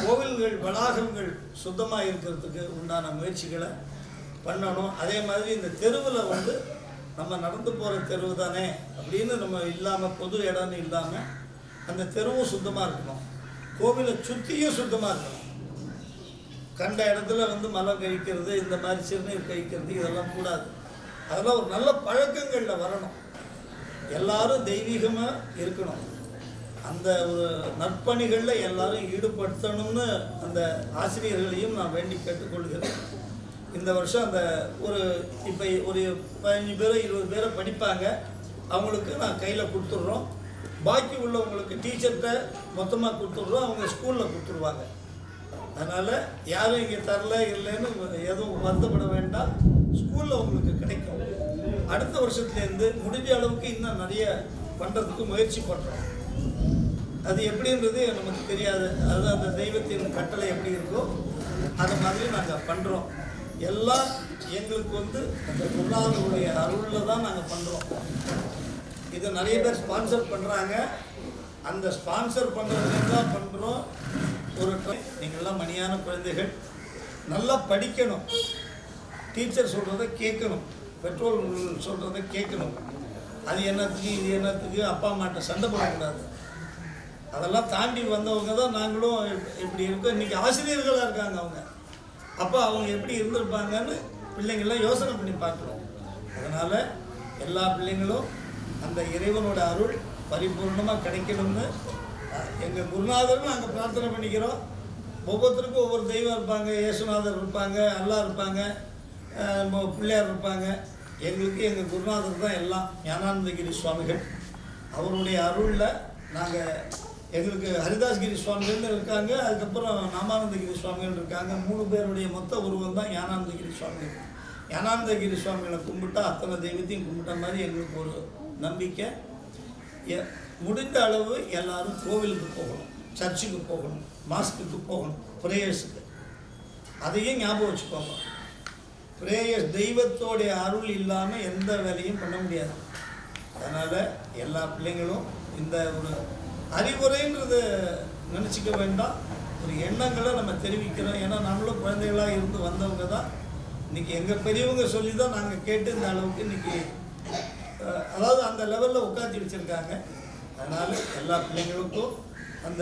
கோவில்கள் வளாகங்கள் சுத்தமாக இருக்கிறதுக்கு உண்டான முயற்சிகளை பண்ணணும். அதே மாதிரி இந்த தெருவில் நம்ம நடந்து போகிற தெருவு தானே அப்படின்னு நம்ம இல்லாமல், பொது இடம்னு இல்லாமல் அந்த தெருவும் சுத்தமாக இருக்கணும். கோவிலை சுற்றியும் சுத்தமாக இருக்கணும். கண்ட இடத்துல மலம் கழிக்கிறது, இந்த மாதிரி சிறுநீர் கழிக்கிறது இதெல்லாம் கூடாது. அதெல்லாம் ஒரு நல்ல பழக்கங்களில் வரணும். எல்லாரும் தெய்வீகமாக இருக்கணும். அந்த ஒரு நற்பணிகளில் எல்லாரும் ஈடுபடுத்தணும்னு அந்த ஆசிரியர்களையும் நான் வேண்டி கேட்டுக்கொள்கிறேன். இந்த வருஷம் அந்த இப்போ ஒரு 15 பேர் 20 பேரை படிப்பாங்க, அவங்களுக்கு நான் கையில் கொடுத்துட்றோம். பாக்கி உள்ளவங்களுக்கு டீச்சர்கிட்ட மொத்தமாக கொடுத்துட்றோம், அவங்க ஸ்கூலில் கொடுத்துருவாங்க. அதனால் யாரும் இங்கே தரல இல்லைன்னு எதுவும் வருத்தப்பட வேண்டாம், ஸ்கூலில் உங்களுக்கு கிடைக்கும். அடுத்த வருஷத்துலேருந்து முடிஞ்ச அளவுக்கு இன்னும் நிறைய பண்ணுறதுக்கு முயற்சி பண்ணுறோம். அது எப்படின்றது நமக்கு தெரியாது. அது அந்த தெய்வத்தின் கட்டளை எப்படி இருக்கோ அது மாதிரி நாங்கள் பண்ணுறோம். எல்லாம் எங்களுக்கு அந்த குருநாதனுடைய அருளில் தான் நாங்கள் பண்ணுறோம். இதை நிறைய பேர் ஸ்பான்சர் பண்ணுறாங்க. அந்த ஸ்பான்சர் பண்ணுறதுலேருந்து தான் பண்ணுறோம். நீங்கள்லாம் மணியான குழந்தைகள், நல்லா படிக்கணும், டீச்சர் சொல்கிறத கேட்கணும், பெற்றோர் சொல்கிறத கேட்கணும். அது என்னத்துக்கு இது என்னத்துக்கு அப்பா அம்மாட்ட சண்டை போடக்கூடாது. அதெல்லாம் தாண்டி வந்தவங்க தான் நாங்களும் இப்படி இருக்கோம். இன்றைக்கி ஆசிரியர்களாக இருக்காங்க அவங்க. அப்போ அவங்க எப்படி இருந்திருப்பாங்கன்னு பிள்ளைங்கள்லாம் யோசனை பண்ணி பார்க்குறோம். அதனால் எல்லா பிள்ளைங்களும் அந்த இறைவனோட அருள் பரிபூர்ணமாக கிடைக்கணும்னு எங்கள் குருநாதரும் நாங்கள் பிரார்த்தனை பண்ணிக்கிறோம். ஒவ்வொருத்தருக்கும் ஒவ்வொரு தெய்வம் இருப்பாங்க. இயேசுநாதர் இருப்பாங்க, அல்லா இருப்பாங்க, பிள்ளையார் இருப்பாங்க. எங்களுக்கு எங்கள் குருநாதர் தான் எல்லாம். ஞானானந்தகிரி சுவாமிகள் அவருடைய அருளில் நாங்கள் எங்களுக்கு ஹரிதாஸ்கிரி சுவாமிகள்னு இருக்காங்க, அதுக்கப்புறம் நாமானந்தகிரி சுவாமிகள் இருக்காங்க. 3 பேருடைய மொத்த உருவம் தான் ஞானானந்தகிரி சுவாமிகள். ஞானானந்தகிரி சுவாமிகளை கும்பிட்டா அத்தனை தெய்வத்தையும் கும்பிட்ட மாதிரி எங்களுக்கு ஒரு நம்பிக்கை. முடிந்த அளவு எல்லாரும் கோவிலுக்கு போகணும், சர்ச்சுக்கு போகணும், மாஸ்க்குக்கு போகணும், ப்ரேயர்ஸுக்கு. அதையும் ஞாபகம் வச்சுக்கோங்க. ப்ரேயர்ஸ் தெய்வத்தோடைய அருள் இல்லாமல் எந்த வேலையும் பண்ண முடியாது. அதனால் எல்லா பிள்ளைங்களும் இந்த ஒரு அறிவுரைன்றது நினச்சிக்க வேண்டாம், ஒரு எண்ணங்களை நம்ம தெரிவிக்கிறோம். ஏன்னா நம்மளும் குழந்தைகளாக இருந்து வந்தவங்க தான். இன்றைக்கி எங்கள் பெரியவங்க சொல்லி தான் நாங்கள் கேட்டு இந்த அளவுக்கு இன்றைக்கி அதாவது அந்த லெவலில் உட்காந்து வச்சுருக்காங்க. அதனால் எல்லா பிள்ளைங்களுக்கும் அந்த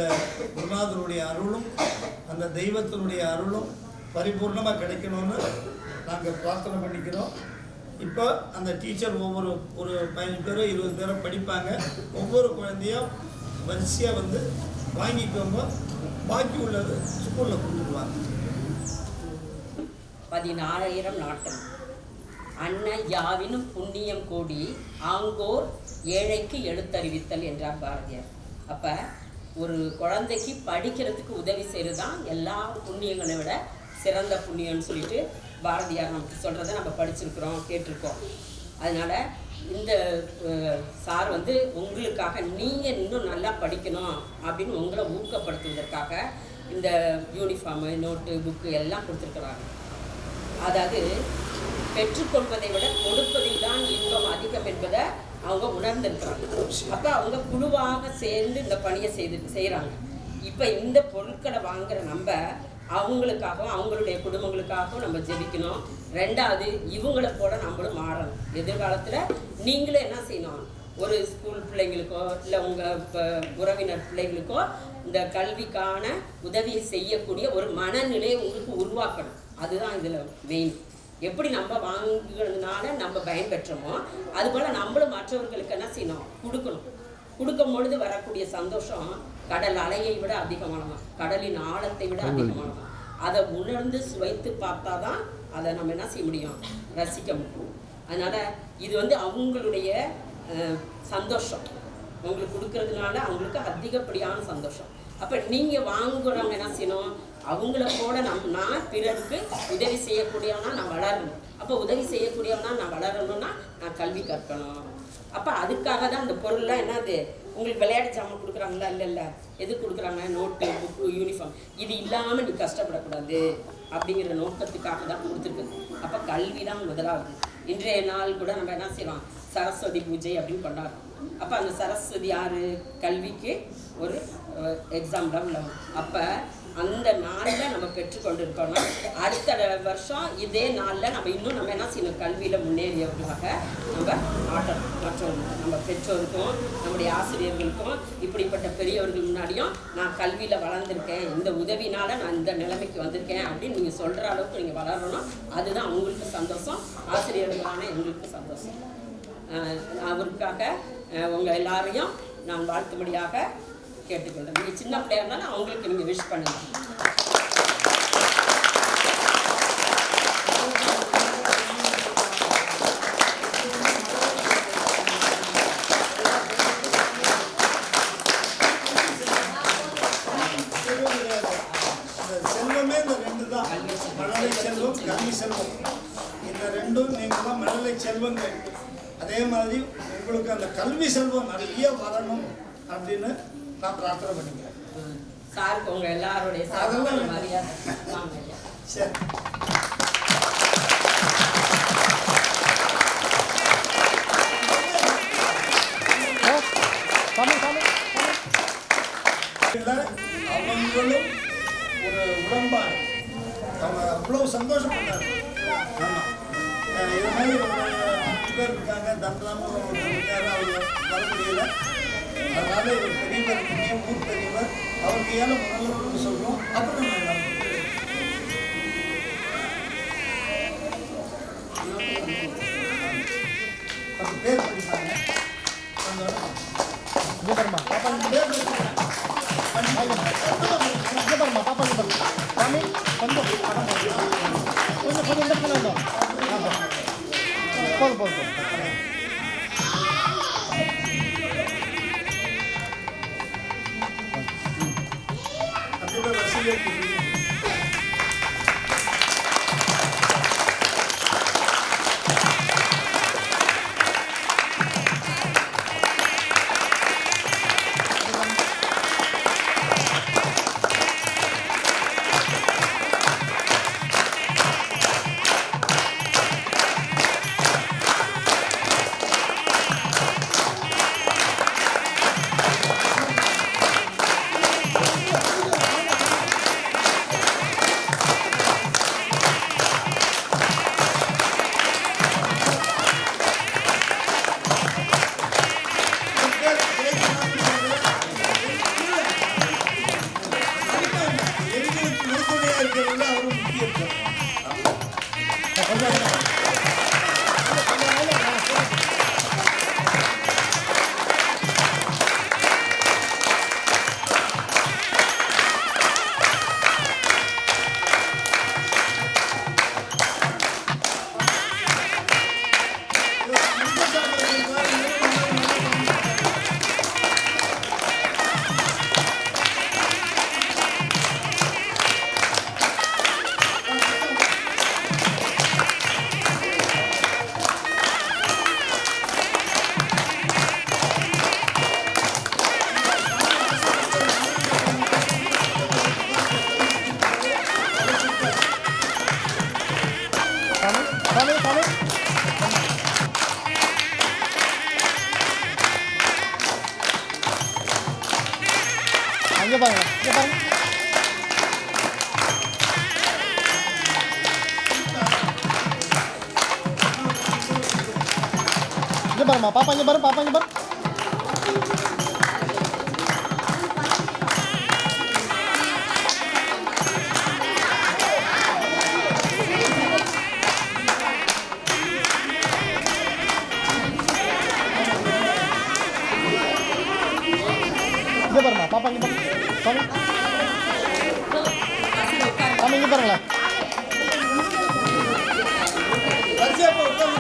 குருநாதருடைய அருளும் அந்த தெய்வத்தினுடைய அருளும் பரிபூர்ணமாக கிடைக்கணும்னு நாங்கள் பிரார்த்தனை பண்ணிக்கிறோம். இப்போ அந்த டீச்சர் ஒரு 15 பேரோ 20 பேரோ படிப்பாங்க. ஒவ்வொரு குழந்தையும் வரிசையாக வந்து வாங்கிக்கோங்க. பாக்கி உள்ளது ஸ்கூலில் கொடுத்துருவாங்க. 16,000 நாட்டம் அன்ன யாவினும் புண்ணியம் கூடி ஆங்கோர் ஏழைக்கு எழுத்தறிவித்தல் என்றார் பாரதியார். அப்போ ஒரு குழந்தைக்கு படிக்கிறதுக்கு உதவி செய்கிறது தான் எல்லா புண்ணியங்களை விட சிறந்த புண்ணியம்னு சொல்லிட்டு பாரதியார் நமக்கு சொல்கிறத நம்ம படிச்சிருக்கிறோம், கேட்டிருக்கோம். அதனால் இந்த சார் வந்து உங்களுக்காக நீங்கள் இன்னும் நல்லா படிக்கணும் அப்படின்னு உங்களை ஊக்கப்படுத்துவதற்காக இந்த யூனிஃபார்மு, நோட்டு, புக்கு எல்லாம் கொடுத்துருக்குறாங்க. அதாவது பெற்றுக்கொள்வதை விட கொடுப்பதில் தான் இன்பம் அதிகம் என்பதை அவங்க உணர்ந்திருக்கிறாங்க. அப்போ அவங்க குழுவாக சேர்ந்து இந்த பணியை செய்கிறாங்க. இப்போ இந்த பொருட்களை வாங்குகிற நம்ம அவங்களுக்காகவும் அவங்களுடைய குடும்பங்களுக்காகவும் நம்ம ஜெபிக்கணும். 2வது இவங்களை போல நம்மளும் மாறணும். எதிர்காலத்தில் நீங்களும் என்ன செய்யணும், ஒரு ஸ்கூல் பிள்ளைங்களுக்கோ இல்லை உங்கள் உறவினர் பிள்ளைங்களுக்கோ இந்த கல்விக்கான உதவியை செய்யக்கூடிய ஒரு மனநிலையை உங்களுக்கு உருவாக்கணும். அதுதான் இதில் மெயின். எப்படி நம்ம வாங்குறதுனால நம்ம பயன்பெற்றோமோ அதுபோல் நம்மளும் மற்றவர்களுக்கு என்ன செய்யணும், கொடுக்கணும். கொடுக்கும் பொழுது வரக்கூடிய சந்தோஷம் கடல் அலையை விட அதிகமானமா, கடலின் ஆழத்தை விட அதிகமானமா. அதை உணர்ந்து சுவைத்து பார்த்தா தான் அதை நம்ம என்ன செய்ய முடியும், ரசிக்க முடியும். அதனால் இது வந்து அவங்களுடைய சந்தோஷம். உங்களுக்கு கொடுக்கறதுனால அவங்களுக்கு அதிகப்படியான சந்தோஷம். அப்போ நீங்கள் வாங்குறவங்க என்ன செய்யணும், அவங்கள போல நான் பிறருக்கு உதவி செய்யக்கூடியவனா நான் வளரணும். அப்போ உதவி செய்யக்கூடியவனா நான் வளரணும்னா நான் கல்வி கற்கணும். அப்போ அதுக்காக தான் அந்த பொருள்லாம் என்னது, உங்களுக்கு விளையாட்டு ஜாமான் கொடுக்குறாங்களா, இல்லை எது கொடுக்குறாங்க, நோட்டு, புக்கு, யூனிஃபார்ம், இது இல்லாமல் நீ கஷ்டப்படக்கூடாது அப்படிங்கிற நோக்கத்துக்காக தான் கொடுத்துருக்குது. அப்போ கல்வி தான் முதலாவது. இன்றைய நாள் கூட நம்ம என்ன செய்வோம், சரஸ்வதி பூஜை அப்படின்னு கொண்டாடுறோம். அப்போ அந்த சரஸ்வதி யார், கல்விக்கு ஒரு எக்ஸாம்பிளாக உள்ளவங்க. அப்போ அந்த நாளில் நம்ம பெற்றுக்கொண்டு இருக்கோம்னா அடுத்த வருஷம் இதே நாளில் நம்ம இன்னும் நம்ம என்ன செய்யணும், கல்வியில் முன்னேறியவர்களாக நம்ம ஆட்டணும். மற்றவங்க நம்ம பெற்றோருக்கும் நம்முடைய ஆசிரியர்களுக்கும் இப்படிப்பட்ட பெரியவர்கள் முன்னாடியும் நான் கல்வியில் வளர்ந்துருக்கேன், இந்த உதவினால் நான் இந்த நிலைமைக்கு வந்திருக்கேன் அப்படின்னு நீங்கள் சொல்கிற அளவுக்கு நீங்கள் வளரணும். அதுதான் அவங்களுக்கு சந்தோஷம், ஆசிரியர்களான எங்களுக்கு சந்தோஷம். அவருக்காக உங்கள் எல்லாரையும் நான் வாழ்த்தும்படியாக கேட்டுக்கொள்கிறேன். நீங்கள் சின்ன பிள்ளையா இருந்தாலும் அவங்களுக்கு நீங்கள் விஷ் பண்ணுங்கள். செல்வமே இந்த 2 தான், மழலை செல்வம், கல்வி செல்வம். இந்த 2ம் நீங்கள் தான் மழலை செல்வங்கள். அதே மாதிரி உங்களுக்கு அந்த கல்வி செல்வம் நிறைய வரணும் அப்படின்னு நான் பிரார்த்தனை பண்ணிக்கிறேன். சாருக்கு உங்க எல்லாருடைய மரியாதை. சரி, அவங்களும் ஒரு உடன்பாடு, அவங்க அவ்வளோ சந்தோஷப்பட்டாங்க. ஆமாம், இது மாதிரி ஒரு 5 பேர் இருக்காங்க, தன்ராம இருக்காரு, அவர் வர முடியல. அதனால ஒரு பெரியவர் இருக்கீங்க, ஊர் பெரியவர், அவருக்கு ஏழை முதல்ல கொடுக்க சொல்கிறோம். அப்புறம் நம்ம எல்லாரும் பேர் படிப்பாங்க. இங்கே பாருமா பாப்பா இங்கே பாருமா பாப்பா இங்கே பாருங்க சாமி கொஞ்சம் கொஞ்சம் கொஞ்சம் இந்த பக்கம் வந்தோம் போதும் போதும் அப்படியே வசதியாக இருக்குது. இங்கே பாருங்க இங்கே பாருங்க இங்கே பாருமா பாப்பா இங்கே பாரு பாப்பா இங்கே பாரு இங்கே பாருமா பாப்பா இங்கே பாரு சாமி சாமி இங்கே பாருங்களேன் வரிசையாக போ, உட்காருங்க.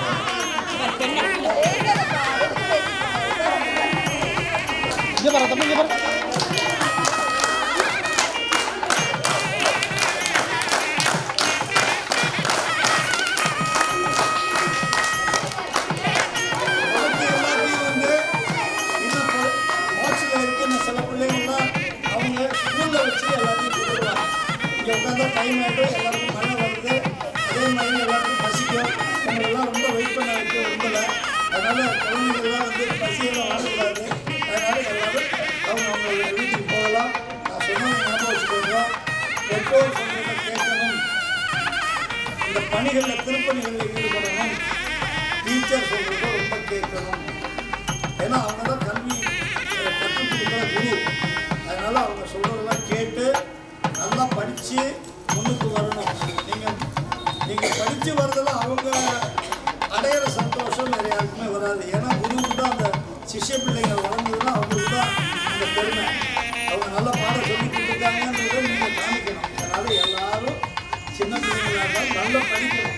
இங்கே பாரு தம்பி இங்கே பாரு உனக்கு எல்லாத்தையும் வந்து இன்னும் வாட்சில் இருக்கிற சில பிள்ளைங்கள்லாம் அவங்க ஸ்கூலில் வச்சு எல்லாத்தையும் கொடுக்குறாங்க. இங்கே உட்காந்தா டைம் ஆகிடும், எல்லாருக்கும் மழை வருது, அதே மாதிரி எல்லாருக்கும் பசிக்கும். அவங்களெல்லாம் ரொம்ப வெயிட் பண்ண வைக்க விரும்பலை. அதனால் குழந்தைங்கள்லாம் வந்து பசியெல்லாம் வாழக்கூடாது. அதனால் எல்லாரும் அவங்க வீட்டுக்கு போகலாம். நான் சொன்னதை ஞாபகம் வச்சுக்கோங்க. பெற்றோர் சொல்றதை கேட்கணும். இந்த பணிகளில் திருப்பணிகளில் ஈடுபடணும். டீச்சர் சொல்கிறத ரொம்ப கேட்கணும். ஏன்னா அவங்க தான் கல்வி கற்றுக் கொடுக்குற குரு. அதனால் அவங்க சொல்கிறதெல்லாம் கேட்டு நல்லா படித்து முன்னுக்கு வரணும். நீங்கள் படித்து வரதெல்லாம் அவங்க அடையிற சந்தோஷம் வேறு யாருக்குமே வராது. ஏன்னா குருவுக்கு தான் அந்த சிஷ்ய பிள்ளைகள் வளர்ந்ததுன்னா அவங்களுக்கு தான் அந்த பெருமை. அவங்க நல்லா பாடம் சொல்லி கொடுத்துருக்காங்கன்றதை நீங்கள் காமிக்கணும். அதனால் எல்லாரும் சின்ன பிள்ளைங்களாக நல்லா படிக்கணும்.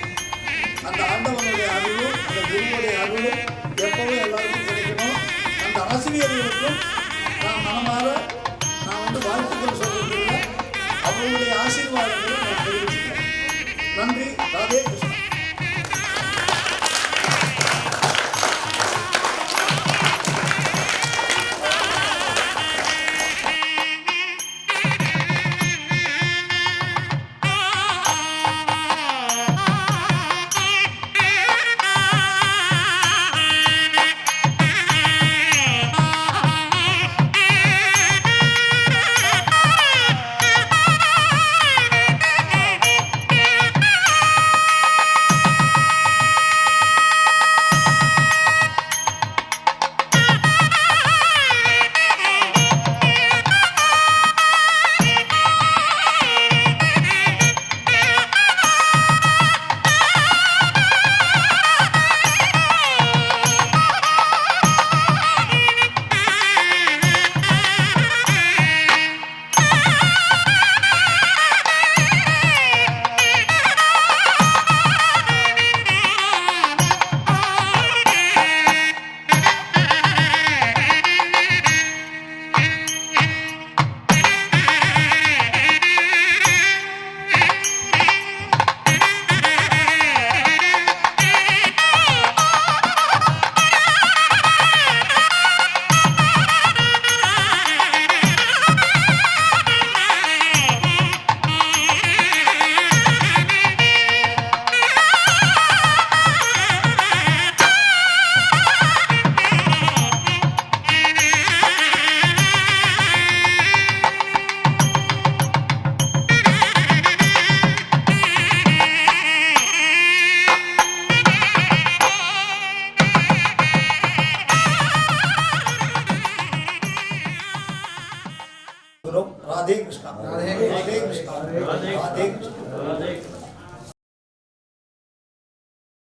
அந்த ஆண்டவனுடைய அருளும் அந்த குருவுடைய அருளும் எப்பவும் எல்லாருக்கும் கிடைக்கணும். அந்த ஆசிரியர்களுக்கும் நான் மனமாற நான் வந்து வாழ்த்துக்கள் சொல்றதில்லை, அவங்களுடைய ஆசீர்வாதங்களை நான் தெரிவிச்சுக்கிறேன். நன்றி. ராதே கிருஷ்ணா. பார்க்கிறோம். ராதே கிருஷ்ணா. ராதே கிருஷ்ணா. ராதே கிருஷ்ணா.